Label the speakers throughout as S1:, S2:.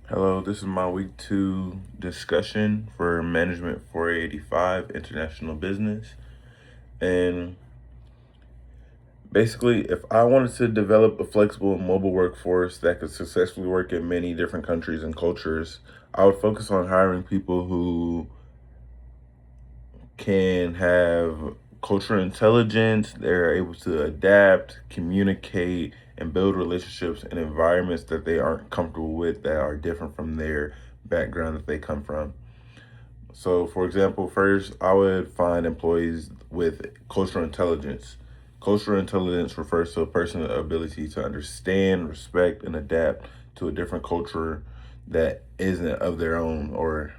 S1: Hello, this is my week 2 discussion for Management 485 International Business. And basically, if I wanted to develop a flexible and mobile workforce that could successfully work in many different countries and cultures, I would focus on hiring people who can have cultural intelligence, they're able to adapt, communicate, and build relationships in environments that they aren't comfortable with that are different from their background that they come from. So, for example, first, I would find employees with cultural intelligence. Cultural intelligence refers to a person's ability to understand, respect, and adapt to a different culture that isn't of their own or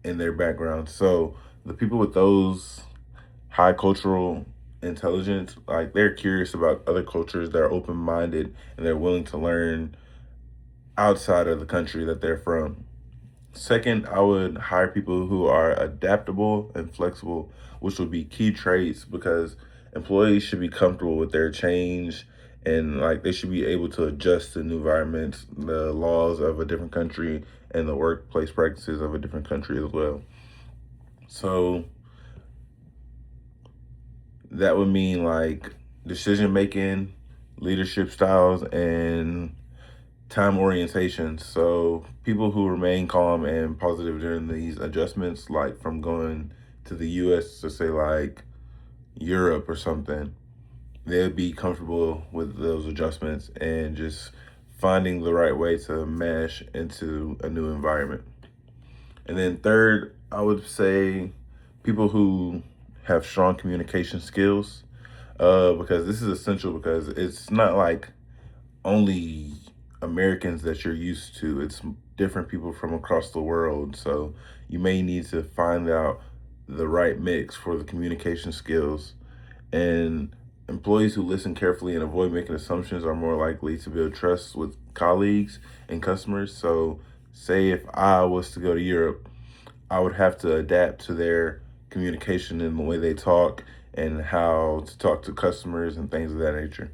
S1: in their background. So, the people with those high cultural intelligence, like they're curious about other cultures, they're open minded, and they're willing to learn outside of the country that they're from. Second, I would hire people who are adaptable and flexible, which would be key traits because employees should be comfortable with their change and like they should be able to adjust to new environments, the laws of a different country, and the workplace practices of a different country as well. So that would mean like decision making, leadership styles, and time orientation. So people who remain calm and positive during these adjustments, like from going to the US to say like Europe or something, they'll be comfortable with those adjustments and just finding the right way to mesh into a new environment. And then third, I would say people who have strong communication skills, because this is essential because it's not like only Americans that you're used to. It's different people from across the world. So you may need to find out the right mix for the communication skills. And employees who listen carefully and avoid making assumptions are more likely to build trust with colleagues and customers. So, say if I was to go to Europe, I would have to adapt to their communication and the way they talk and how to talk to customers and things of that nature.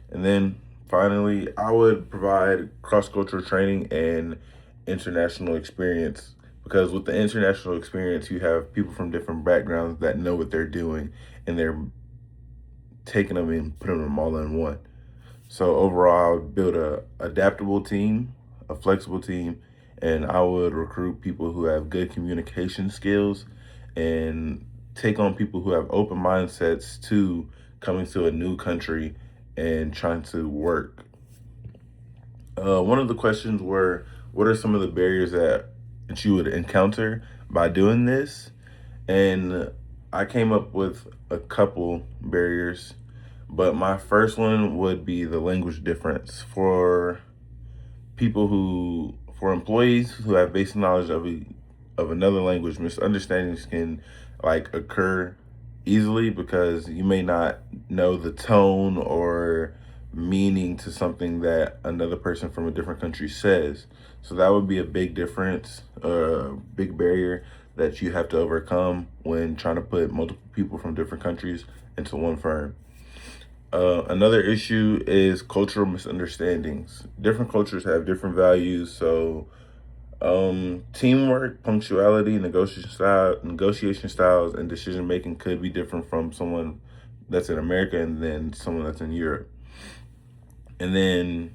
S1: And then finally, I would provide cross cultural training and international experience because with the international experience, you have people from different backgrounds that know what they're doing and they're taking them and putting them all in one. So overall, I would build a adaptable team, a flexible team, and I would recruit people who have good communication skills and take on people who have open mindsets to coming to a new country and trying to work. One of the questions were, what are some of the barriers that you would encounter by doing this? And I came up with a couple barriers, but my first one would be the language difference. For employees who have basic knowledge of another language, misunderstandings can like occur easily because you may not know the tone or meaning to something that another person from a different country says. So that would be a big difference, a big barrier that you have to overcome when trying to put multiple people from different countries into one firm. Another issue is cultural misunderstandings. Different cultures have different values, so teamwork, punctuality, negotiation styles, and decision making could be different from someone that's in America and then someone that's in Europe. And then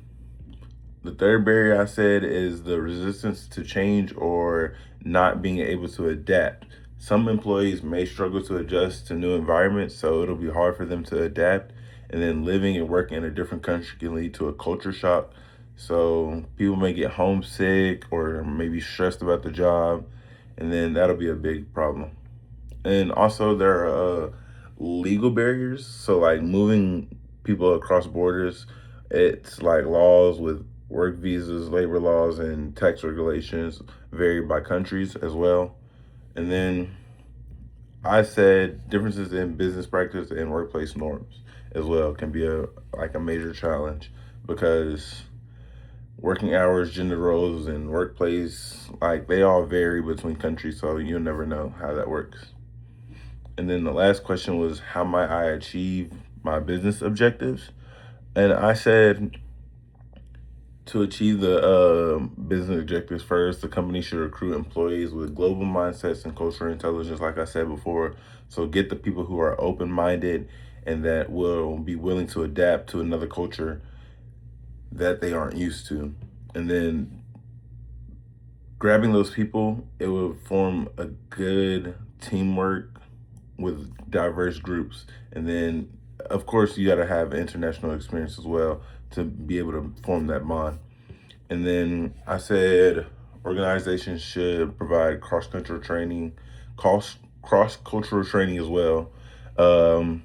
S1: the third barrier I said is the resistance to change or not being able to adapt. Some employees may struggle to adjust to new environments, so it'll be hard for them to adapt. And then living and working in a different country can lead to a culture shock. So people may get homesick or maybe stressed about the job, and then that'll be a big problem. And also, there are legal barriers. So, like moving people across borders, it's like laws with work visas, labor laws, and tax regulations vary by countries as well. And then I said differences in business practice and workplace norms as well can be a major challenge because working hours, gender roles, and workplace like they all vary between countries, so you'll never know how that works. And then the last question was, how might I achieve my business objectives? And I said To achieve the business objectives first, the company should recruit employees with global mindsets and cultural intelligence, like I said before. So get the people who are open-minded and that will be willing to adapt to another culture that they aren't used to. And then grabbing those people, it will form a good teamwork with diverse groups. And then, of course, you got to have international experience as well to be able to form that bond. And then I said organizations should provide cross-cultural training, cross-cultural training as well. Um,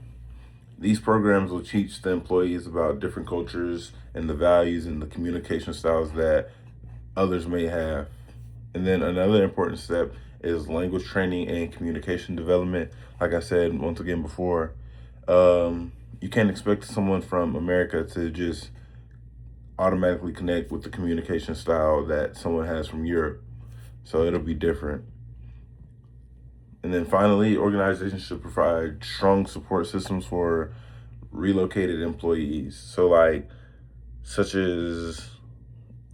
S1: these programs will teach the employees about different cultures and the values and the communication styles that others may have. And then another important step is language training and communication development. Like I said once again before, you can't expect someone from America to just automatically connect with the communication style that someone has from Europe. So it'll be different. And then finally, organizations should provide strong support systems for relocated employees. So like such as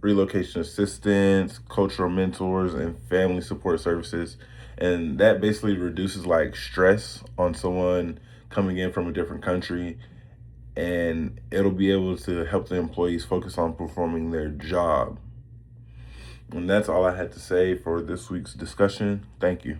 S1: relocation assistance, cultural mentors, and family support services. And that basically reduces like stress on someone coming in from a different country, and it'll be able to help the employees focus on performing their job. And that's all I had to say for this week's discussion. Thank you.